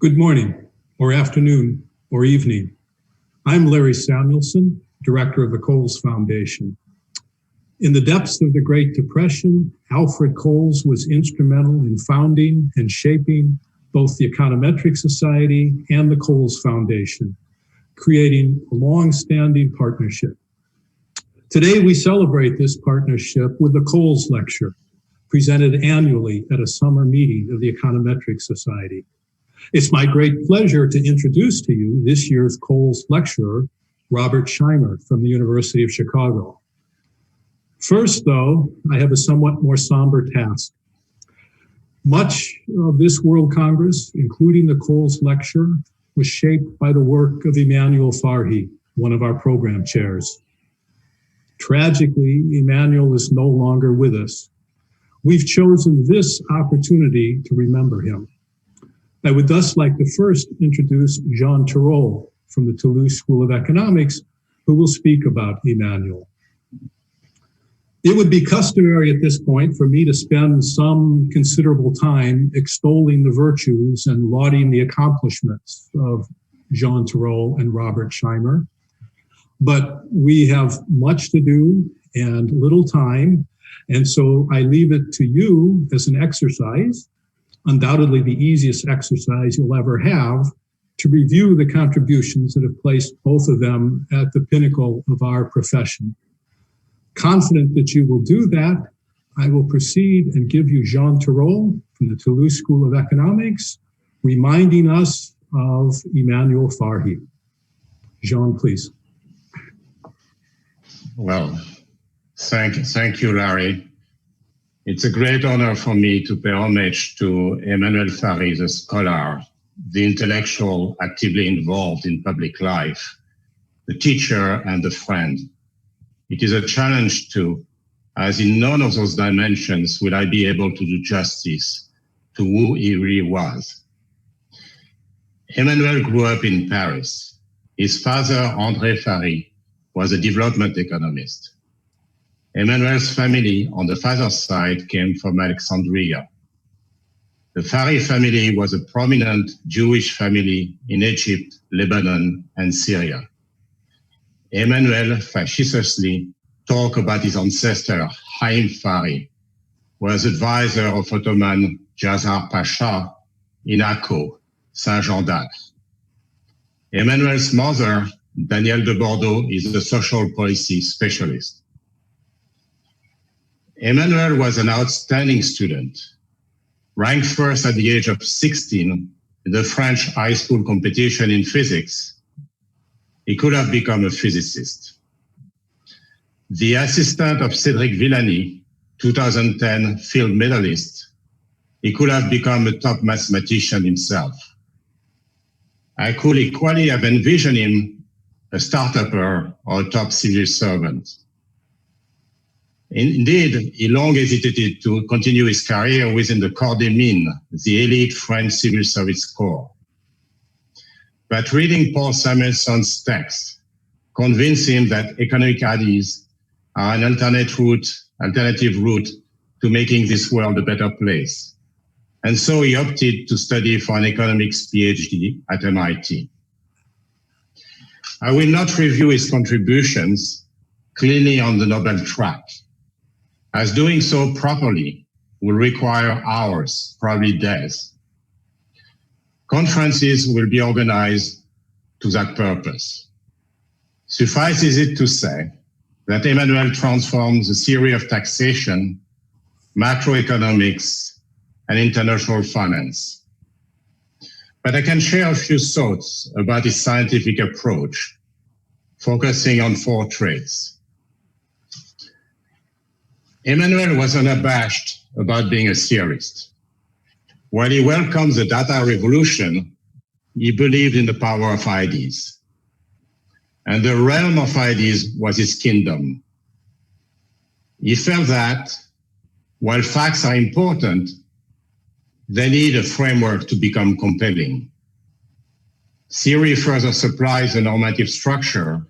Good morning, or afternoon, or evening. I'm Larry Samuelson, Director of the Coles Foundation. In the depths of the Great Depression, Alfred Coles was instrumental in founding and shaping both the Econometric Society and the Coles Foundation, creating a long-standing partnership. Today, we celebrate this partnership with the Coles Lecture, presented annually at a summer meeting of the Econometric Society. It's my great pleasure to introduce to you this year's Coles lecturer, Robert Scheimer from the University of Chicago. First, though, I have a somewhat more somber task. Much of this World Congress, including the Coles lecture, was shaped by the work of Emmanuel Farhi, one of our program chairs. Tragically, Emmanuel is no longer with us. We've chosen this opportunity to remember him. I would thus like to first introduce Jean Tirole from the Toulouse School of Economics, who will speak about Emmanuel. It would be customary at this point for me to spend some considerable time extolling the virtues and lauding the accomplishments of Jean Tirole and Robert Scheimer. But we have much to do and little time, and so I leave it to you as an exercise, undoubtedly the easiest exercise you'll ever have, to review the contributions that have placed both of them at the pinnacle of our profession. Confident that you will do that, I will proceed and give you Jean Tirole from the Toulouse School of Economics, reminding us of Emmanuel Farhi. Jean, please. Well, thank you, Larry. It's a great honor for me to pay homage to Emmanuel Farhi, the scholar, the intellectual actively involved in public life, the teacher and the friend. It is a challenge too, as in none of those dimensions will I be able to do justice to who he really was. Emmanuel grew up in Paris. His father, André Farhi, was a development economist. Emmanuel's family on the father's side came from Alexandria. The Farhi family was a prominent Jewish family in Egypt, Lebanon, and Syria. Emmanuel facetiously talked about his ancestor, Haim Farhi, who was advisor of Ottoman Jazar Pasha in Akko, Saint-Jean d'Acre. Emmanuel's mother, Danielle de Bordeaux, is a social policy specialist. Emmanuel was an outstanding student, ranked first at the age of 16 in the French high school competition in physics. He could have become a physicist. The assistant of Cédric Villani, 2010 field medalist, he could have become a top mathematician himself. I could equally have envisioned him a start-upper or a top civil servant. Indeed, he long hesitated to continue his career within the Corps des Mines, the elite French civil service corps. But reading Paul Samuelson's text convinced him that economic studies are an alternative route to making this world a better place. And so he opted to study for an economics PhD at MIT. I will not review his contributions clearly on the Nobel track, as doing so properly will require hours, probably days. Conferences will be organized to that purpose. Suffices it to say that Emmanuel transforms the theory of taxation, macroeconomics, and international finance. But I can share a few thoughts about his scientific approach, focusing on four traits. Emmanuel was unabashed about being a theorist. While he welcomed the data revolution, he believed in the power of ideas. And the realm of ideas was his kingdom. He felt that while facts are important, they need a framework to become compelling. Theory further supplies a normative structure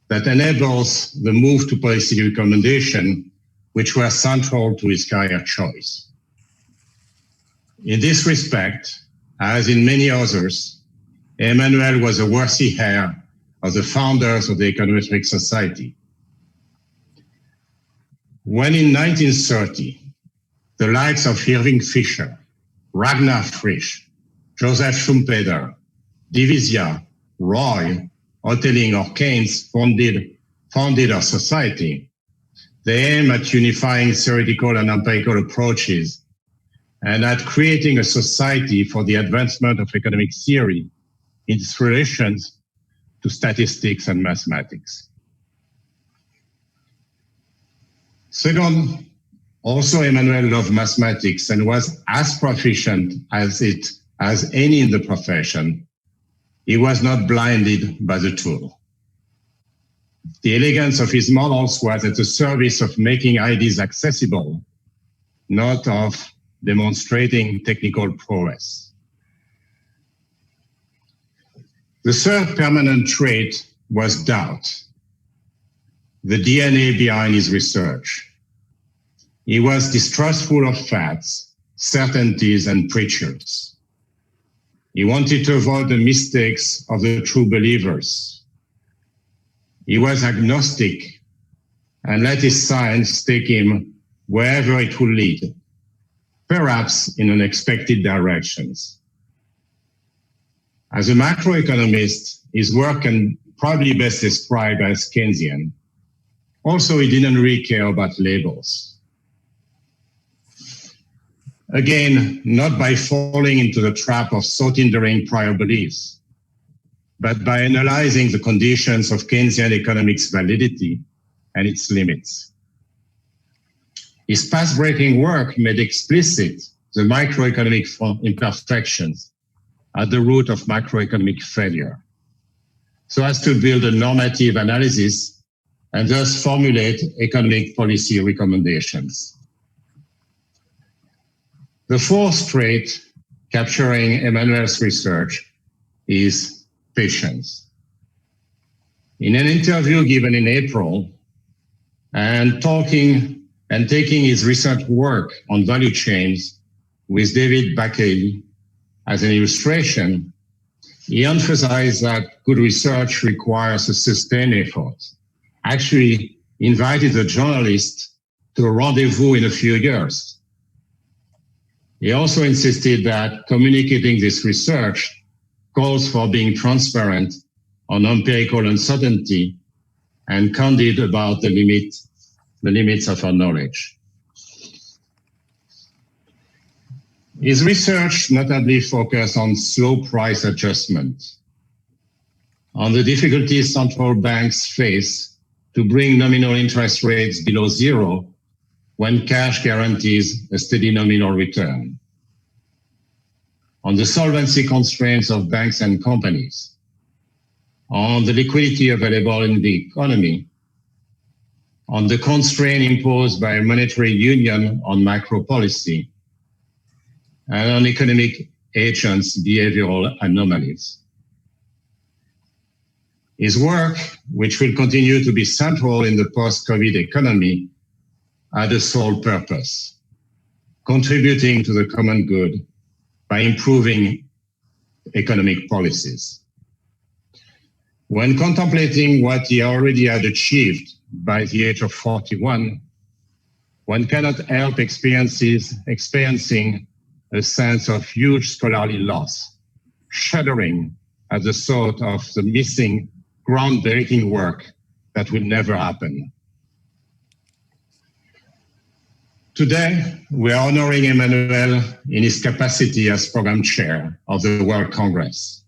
that enables the move to policy recommendation, which were central to his career choice. In this respect, as in many others, Emmanuel was a worthy heir of the founders of the Econometric Society. When in 1930, the likes of Irving Fisher, Ragnar Frisch, Joseph Schumpeter, Divisia, Roy, Hotelling, or Keynes founded our society, they aim at unifying theoretical and empirical approaches and at creating a society for the advancement of economic theory in its relations to statistics and mathematics. Second, also Emmanuel loved mathematics and was as proficient as any in the profession. He was not blinded by the tool. The elegance of his models was at the service of making ideas accessible, not of demonstrating technical prowess. The third permanent trait was doubt, the DNA behind his research. He was distrustful of facts, certainties, and preachers. He wanted to avoid the mistakes of the true believers. He was agnostic and let his science take him wherever it would lead, perhaps in unexpected directions. As a macroeconomist, his work can probably best described as Keynesian. Also, he didn't really care about labels. Again, not by falling into the trap of thought-hindering prior beliefs, but by analyzing the conditions of Keynesian economics validity and its limits. His path-breaking work made explicit the microeconomic imperfections at the root of macroeconomic failure, so as to build a normative analysis and thus formulate economic policy recommendations. The fourth trait capturing Emmanuel's research is patience. In an interview given in April and taking his research work on value chains with David Bakkely as an illustration, he emphasized that good research requires a sustained effort. Actually, invited the journalist to a rendezvous in a few years. He also insisted that communicating this research calls for being transparent on empirical uncertainty and candid about the limits of our knowledge. His research notably focused on slow price adjustment, on the difficulties central banks face to bring nominal interest rates below zero when cash guarantees a steady nominal return, on the solvency constraints of banks and companies, on the liquidity available in the economy, on the constraint imposed by monetary union on macro policy, and on economic agents' behavioral anomalies. His work, which will continue to be central in the post-COVID economy, had a sole purpose: contributing to the common good by improving economic policies. When contemplating what he already had achieved by the age of 41, one cannot help experiencing a sense of huge scholarly loss, shuddering at the thought of the missing groundbreaking work that will never happen. Today, we are honoring Emmanuel in his capacity as program chair of the World Congress.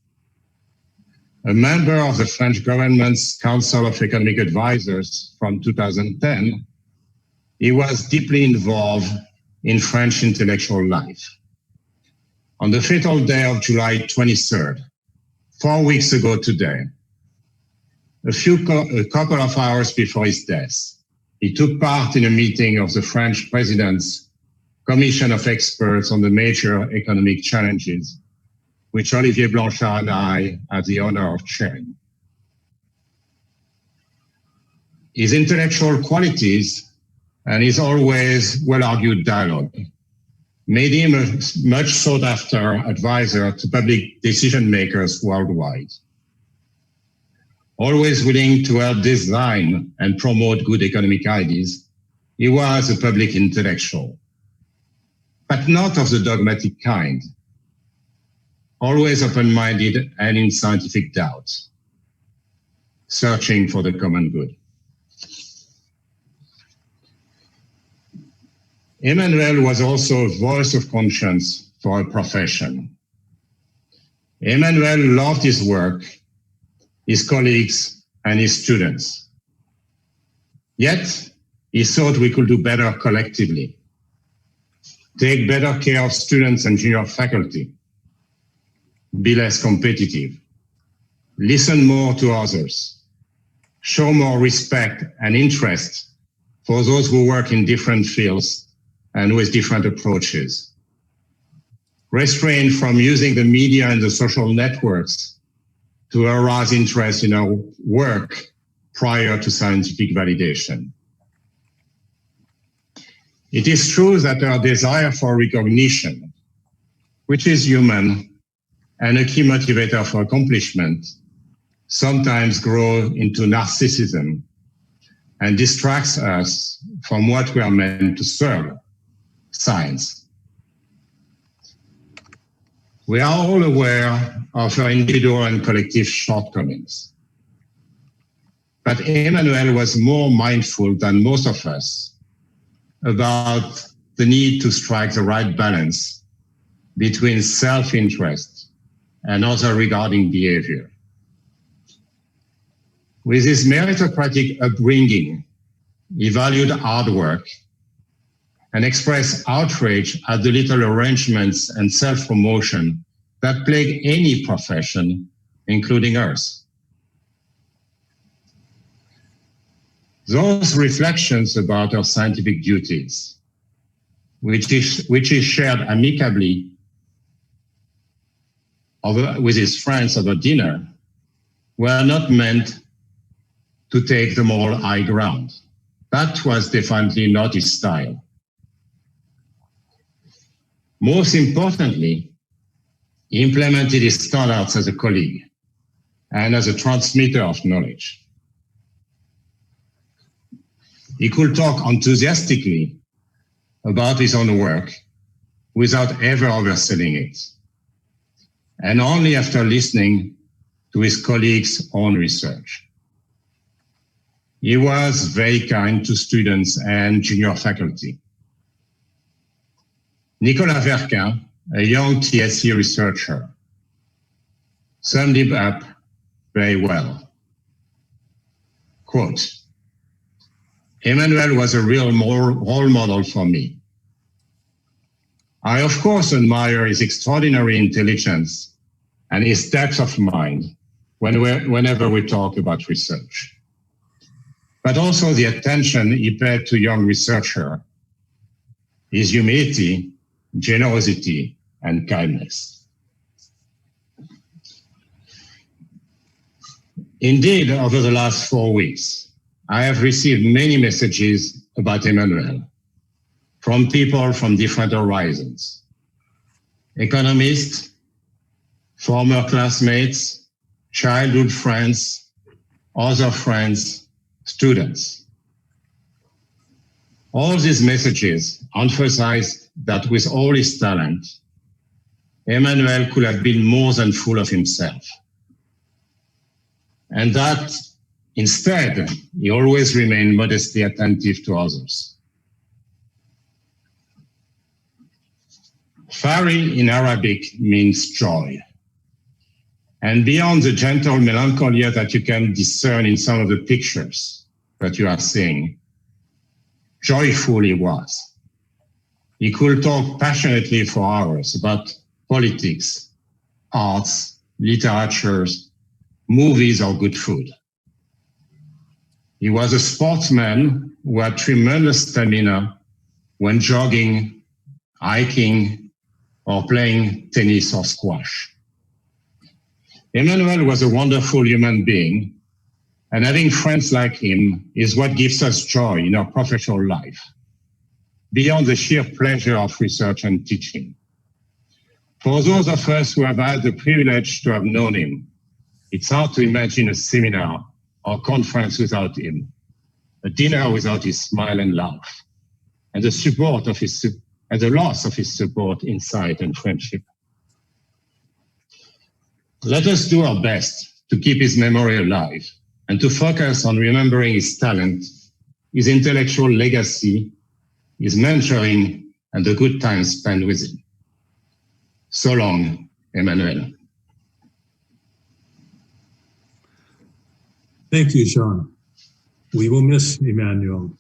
A member of the French government's Council of Economic Advisors from 2010, he was deeply involved in French intellectual life. On the fatal day of July 23rd, 4 weeks ago today, a couple of hours before his death, he took part in a meeting of the French president's Commission of Experts on the Major Economic Challenges, which Olivier Blanchard and I had the honor of chairing. His intellectual qualities and his always well-argued dialogue made him a much sought after advisor to public decision makers worldwide. Always willing to help design and promote good economic ideas, he was a public intellectual, but not of the dogmatic kind, always open-minded and in scientific doubt, searching for the common good. Emmanuel was also a voice of conscience for a profession. Emmanuel loved his work, his colleagues, and his students. Yet, he thought we could do better collectively, take better care of students and junior faculty, be less competitive, listen more to others, show more respect and interest for those who work in different fields and with different approaches, refrain from using the media and the social networks to arouse interest in our work prior to scientific validation. It is true that our desire for recognition, which is human and a key motivator for accomplishment, sometimes grow into narcissism and distracts us from what we are meant to serve, science. We are all aware of our individual and collective shortcomings. But Emmanuel was more mindful than most of us about the need to strike the right balance between self-interest and other regarding behavior. With his meritocratic upbringing, he valued hard work and expressed outrage at the little arrangements and self-promotion that plague any profession, including ours. Those reflections about our scientific duties, which is shared amicably with his friends over dinner, were not meant to take the moral high ground. That was definitely not his style. Most importantly, he implemented his standards as a colleague and as a transmitter of knowledge. He could talk enthusiastically about his own work without ever overselling it, and only after listening to his colleagues' own research. He was very kind to students and junior faculty. Nicolas Verquin, a young TSE researcher, summed it up very well. Quote, Emmanuel was a real role model for me. I, of course, admire his extraordinary intelligence and his depth of mind whenever we talk about research, but also the attention he paid to young researchers, his humility, generosity, and kindness. Indeed, over the last 4 weeks, I have received many messages about Emmanuel from people from different horizons. Economists, former classmates, childhood friends, other friends, students. All these messages emphasize that with all his talent, Emmanuel could have been more than full of himself. And that instead, he always remained modestly attentive to others. Farhi in Arabic means joy. And beyond the gentle melancholia that you can discern in some of the pictures that you are seeing, joyful he was. He could talk passionately for hours about politics, arts, literature, movies, or good food. He was a sportsman who had tremendous stamina when jogging, hiking, or playing tennis or squash. Emmanuel was a wonderful human being, and having friends like him is what gives us joy in our professional life. beyond the sheer pleasure of research and teaching. For those of us who have had the privilege to have known him, it's hard to imagine a seminar or conference without him, a dinner without his smile and laugh, and the loss of his support, insight, and friendship. Let us do our best to keep his memory alive and to focus on remembering his talent, his intellectual legacy, his mentoring, and the good times spent with him. So long, Emmanuel. Thank you, Jean. We will miss Emmanuel.